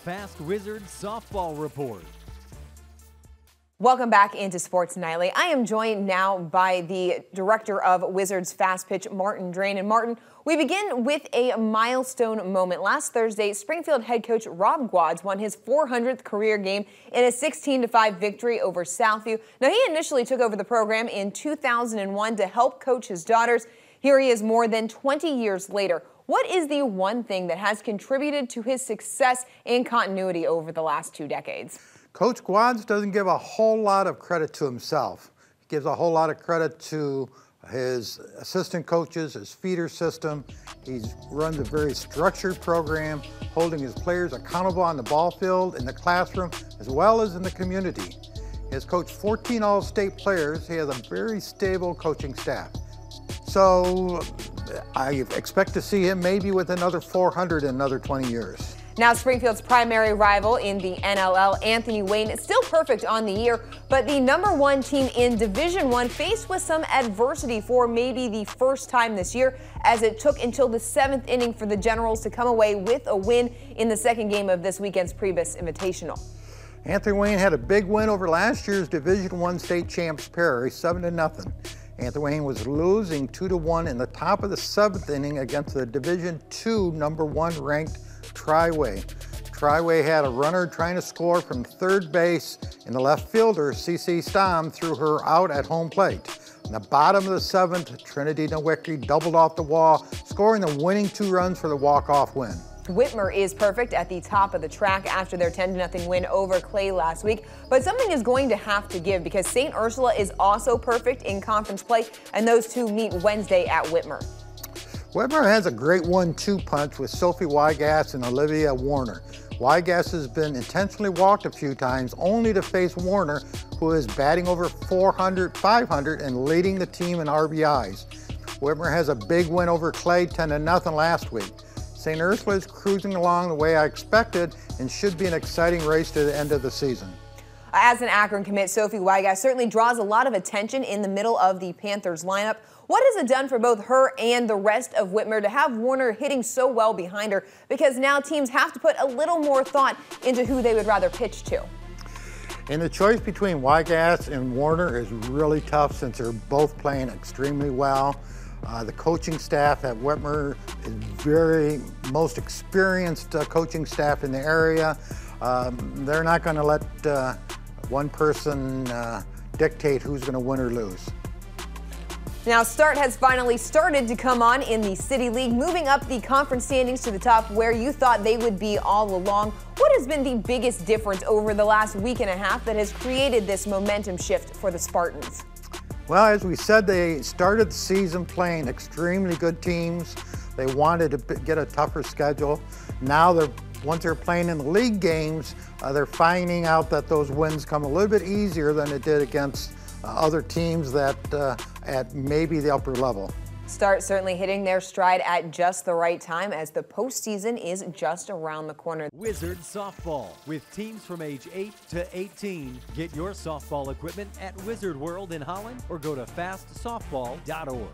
Fast Wizards Softball Report. Welcome back into Sports Nightly. I am joined now by the director of Wizards Fast Pitch, Martin Drain. And Martin, we begin with a milestone moment. Last Thursday, Springfield head coach Rob Gswats won his 400th career game in a 16-5 victory over Southview. Now, he initially took over the program in 2001 to help coach his daughters. Here he is more than 20 years later. What is the one thing that has contributed to his success and continuity over the last 2 decades? Coach Gswats doesn't give a whole lot of credit to himself. He gives a whole lot of credit to his assistant coaches, his feeder system. He runs a very structured program, holding his players accountable on the ball field, in the classroom, as well as in the community. He has coached 14 All-State players. He has a very stable coaching staff. So I expect to see him maybe with another 400 in another 20 years. Now, Springfield's primary rival in the NLL, Anthony Wayne, is still perfect on the year, but the #1 team in Division I faced with some adversity for maybe the first time this year, as it took until the 7th inning for the Generals to come away with a win in the second game of this weekend's 𝗶𝗵𝗵 Invitational. Anthony Wayne had a big win over last year's Division I state champs Prairie, 7-0. Anthony Wayne was losing 2-1 in the top of the 7th inning against the Division II #1 ranked 𝗦𝗫𝗏. 𝗦𝗫𝗏 had a runner trying to score from third base, and the left fielder, 𝗦𝗫𝗍 𝗏𝗏, threw her out at home plate. In the bottom of the 7th, Trinity 𝗦𝗫𝗏 doubled off the wall, scoring the winning 2 runs for the walk-off win. Whitmer is perfect at the top of the track after their 10-0 win over Clay last week, but something is going to have to give because St. Ursula is also perfect in conference play, and those two meet Wednesday at Whitmer. Whitmer has a great 1-2 punch with Sophie 𝗦𝗏𝗏𝗏 and Olivia Warner. 𝗦𝗏𝗏𝗏 has been intentionally walked a few times, only to face Warner, who is batting over 400, 500 and leading the team in RBIs. Whitmer has a big win over Clay, 10-0 last week. St. Ursula is cruising along the way I expected and should be an exciting race to the end of the season. As an Akron commit, Sophie 𝗦𝗏𝗏𝗏 certainly draws a lot of attention in the middle of the Panthers lineup. What has it done for both her and the rest of Whitmer to have Warner hitting so well behind her? Because now teams have to put a little more thought into who they would rather pitch to. And the choice between 𝗦𝗏𝗏𝗏 and Warner is really tough since they're both playing extremely well. The coaching staff at Whitmer is very most experienced coaching staff in the area. They're not going to let one person dictate who's going to win or lose. Now, start has finally started to come on in the City League, moving up the conference standings to the top where you thought they would be all along. What has been the biggest difference over the last week and a half that has created this momentum shift for the Spartans? Well, as we said, they started the season playing extremely good teams. They wanted to get a tougher schedule. Now, once they're playing in the league games, they're finding out that those wins come a little bit easier than it did against other teams that at maybe the upper level. Start certainly hitting their stride at just the right time as the postseason is just around the corner. Wizards Softball with teams from age 8 to 18. Get your softball equipment at Wizard World in Holland or go to fastsoftball.org.